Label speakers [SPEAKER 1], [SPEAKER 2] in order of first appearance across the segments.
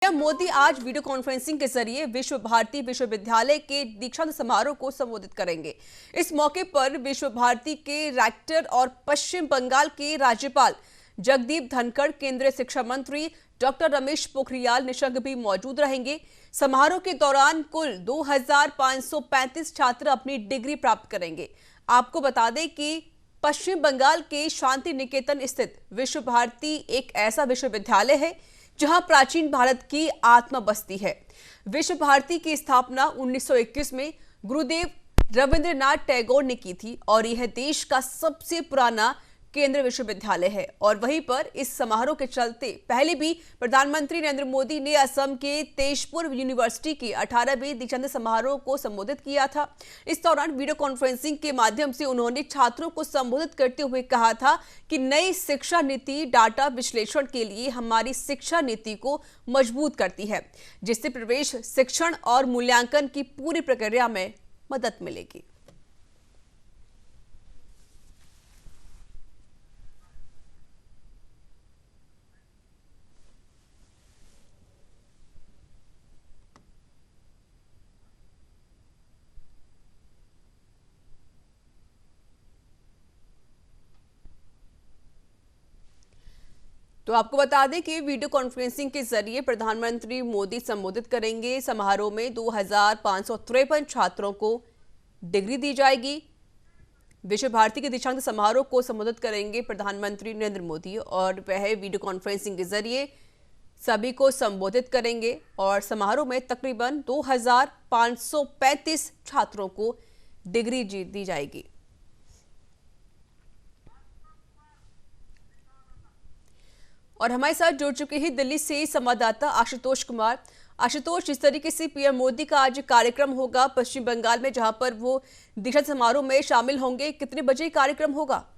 [SPEAKER 1] PM Modi आज video conferencing के जरिए विश्व भारती विश्वविद्यालय के दीक्षांत समारोह को संबोधित करेंगे। इस मौके पर विश्व भारती के रेक्टर और पश्चिम बंगाल के राज्यपाल जगदीप धनखड़, केंद्रीय शिक्षा मंत्री डॉक्टर रमेश पोखरियाल निशंक भी मौजूद रहेंगे। समारोह के दौरान कुल 2535 छात्र अपनी डिग्री प्राप्त करेंगे। आपको बता दें कि पश्चिम बंगाल के शांति निकेतन स्थित विश्व भारती एक ऐसा विश्वविद्यालय है जहां प्राचीन भारत की आत्मा बसती है। विश्व भारती की स्थापना 1921 में गुरुदेव रविंद्रनाथ टैगोर ने की थी और यह देश का सबसे पुराना केंद्रीय विश्वविद्यालय है। और वहीं पर इस समारोह के चलते पहले भी प्रधानमंत्री नरेंद्र मोदी ने असम के तेजपुर यूनिवर्सिटी के 18वें दीक्षांत समारोह को संबोधित किया था। इस दौरान वीडियो कॉन्फ्रेंसिंग के माध्यम से उन्होंने छात्रों को संबोधित करते हुए कहा था कि नई शिक्षा नीति डाटा विश्लेषण के लिए हमारी शिक्षा नीति को मजबूत करती है, जिससे प्रवेश, शिक्षण और मूल्यांकन की पूरी प्रक्रिया में मदद मिलेगी। तो आपको बता दें कि वीडियो कॉन्फ्रेंसिंग के जरिए प्रधानमंत्री मोदी संबोधित करेंगे। समारोह में 2553 छात्रों को डिग्री दी जाएगी। विश्व भारती के दीक्षांत समारोह को संबोधित करेंगे प्रधानमंत्री नरेंद्र मोदी और वह वीडियो कॉन्फ्रेंसिंग के जरिए सभी को संबोधित करेंगे और समारोह में तकरीबन 2535 छात्रों को डिग्री दी जाएगी। और हमारे साथ जुड़ चुके हैं दिल्ली से संवाददाता आशुतोष कुमार। आशुतोष, जिस तरीके से पीएम मोदी का आज कार्यक्रम होगा पश्चिम बंगाल में, जहां पर वो दीक्षांत समारोह में शामिल होंगे, कितने बजे कार्यक्रम होगा?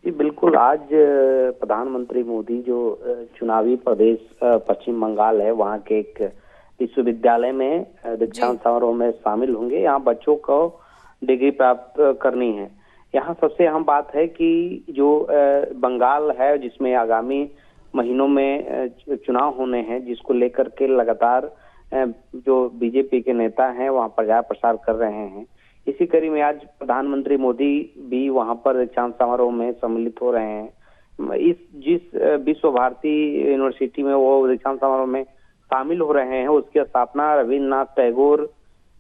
[SPEAKER 2] जी बिल्कुल, आज प्रधानमंत्री मोदी जो चुनावी प्रदेश पश्चिम बंगाल है वहां के एक विश्वविद्यालय में दीक्षांत समारोह में शामिल होंगे। यहाँ बच्चों को डिग्री प्राप्त करनी है। यहाँ सबसे अहम बात है कि जो बंगाल है जिसमें आगामी महीनों में चुनाव होने हैं, जिसको लेकर के लगातार जो बीजेपी के नेता हैं वहाँ प्रचार प्रसार कर रहे हैं। इसी कड़ी में आज प्रधानमंत्री मोदी भी वहाँ पर दीक्षांत समारोह में सम्मिलित हो रहे हैं। जिस विश्व भारती यूनिवर्सिटी में वो दीक्षांत समारोह में शामिल हो रहे हैं, उसकी स्थापना रविन्द्रनाथ टैगोर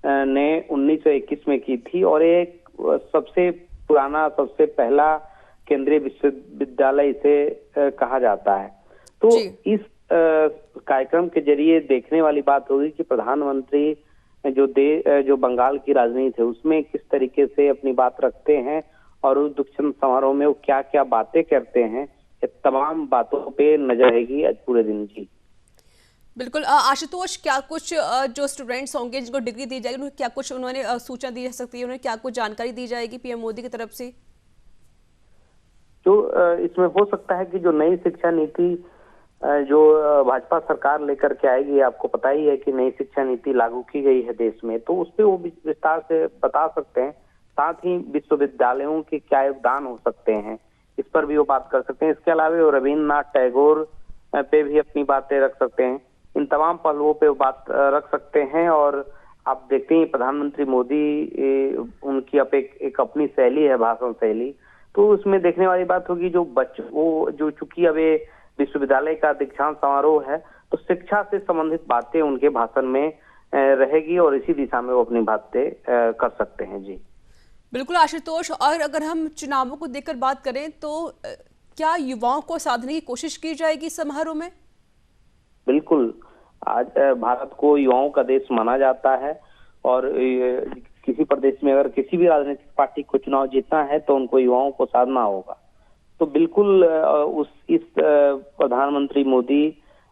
[SPEAKER 2] ने 1921 में की थी और एक सबसे पुराना, सबसे पहला केंद्रीय विश्वविद्यालय इसे कहा जाता है। तो इस कार्यक्रम के जरिए देखने वाली बात होगी कि प्रधानमंत्री जो बंगाल की राजनीति है उसमें किस तरीके से अपनी बात रखते हैं और उस दीक्षांत समारोह में वो क्या क्या बातें करते हैं, ये तमाम बातों पे नजर रहेगी आज पूरे दिन। जी
[SPEAKER 1] बिल्कुल। आशुतोष, क्या कुछ जो स्टूडेंट्स होंगे जिनको डिग्री दी जाएगी, क्या कुछ उन्होंने सूचना दी जा सकती है, उन्हें क्या कुछ जानकारी दी जाएगी पीएम मोदी की तरफ से?
[SPEAKER 2] जो इसमें हो सकता है कि जो नई शिक्षा नीति जो भाजपा सरकार लेकर के आएगी, आपको पता ही है कि नई शिक्षा नीति लागू की गई है देश में, तो उस पर वो विस्तार से बता सकते हैं। साथ ही विश्वविद्यालयों के क्या योगदान हो सकते हैं, इस पर भी वो बात कर सकते हैं। इसके अलावा वो रविन्द्रनाथ टैगोर पे भी अपनी बातें रख सकते हैं। इन तमाम पहलुओं पे बात रख सकते हैं। और आप देखते हैं प्रधानमंत्री मोदी उनकी एक अपनी शैली है, भाषण शैली, तो उसमें देखने वाली बात होगी जो वो जो चूंकि अब ये विश्वविद्यालय का दीक्षांत समारोह है तो शिक्षा से संबंधित बातें उनके भाषण में रहेगी और इसी दिशा में वो अपनी बातें कर सकते हैं। जी
[SPEAKER 1] बिल्कुल आशुतोष, और अगर हम चुनावों को देखकर बात करें तो क्या युवाओं को साधने की कोशिश की जाएगी समारोह में?
[SPEAKER 2] बिल्कुल, आज भारत को युवाओं का देश माना जाता है और किसी प्रदेश में अगर किसी भी राजनीतिक पार्टी को चुनाव जीतना है तो उनको युवाओं को साधना होगा। तो बिल्कुल इस प्रधानमंत्री मोदी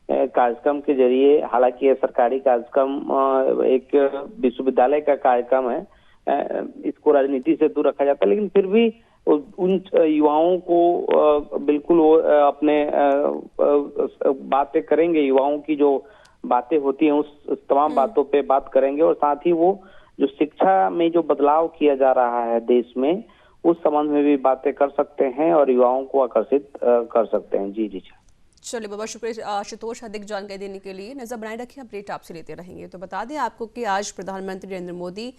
[SPEAKER 2] कार्यक्रम के जरिए, हालांकि यह सरकारी कार्यक्रम एक विश्वविद्यालय का कार्यक्रम है, इसको राजनीति से दूर रखा जाता है, लेकिन फिर भी उन युवाओं को बिल्कुल वो अपने बातें करेंगे। युवाओं की जो बातें होती हैं उस तमाम बातों पे बात करेंगे और साथ ही वो जो शिक्षा में जो बदलाव किया जा रहा है देश में, उस संबंध में भी बातें कर सकते हैं और युवाओं को आकर्षित कर सकते हैं। जी जी।
[SPEAKER 1] चलिए, बहुत शुक्रिया आशुतोष अधिक जानकारी देने के लिए। नजर बनाए रखिए, अपडेट आपसे लेते रहेंगे। तो बता दें आपको कि आज प्रधानमंत्री नरेंद्र मोदी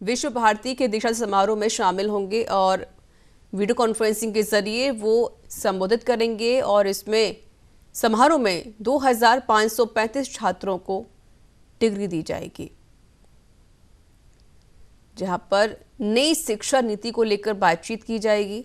[SPEAKER 1] विश्व भारती के दीक्षांत समारोह में शामिल होंगे और वीडियो कॉन्फ्रेंसिंग के जरिए वो संबोधित करेंगे और इसमें समारोह में 2535 छात्रों को डिग्री दी जाएगी, जहां पर नई शिक्षा नीति को लेकर बातचीत की जाएगी।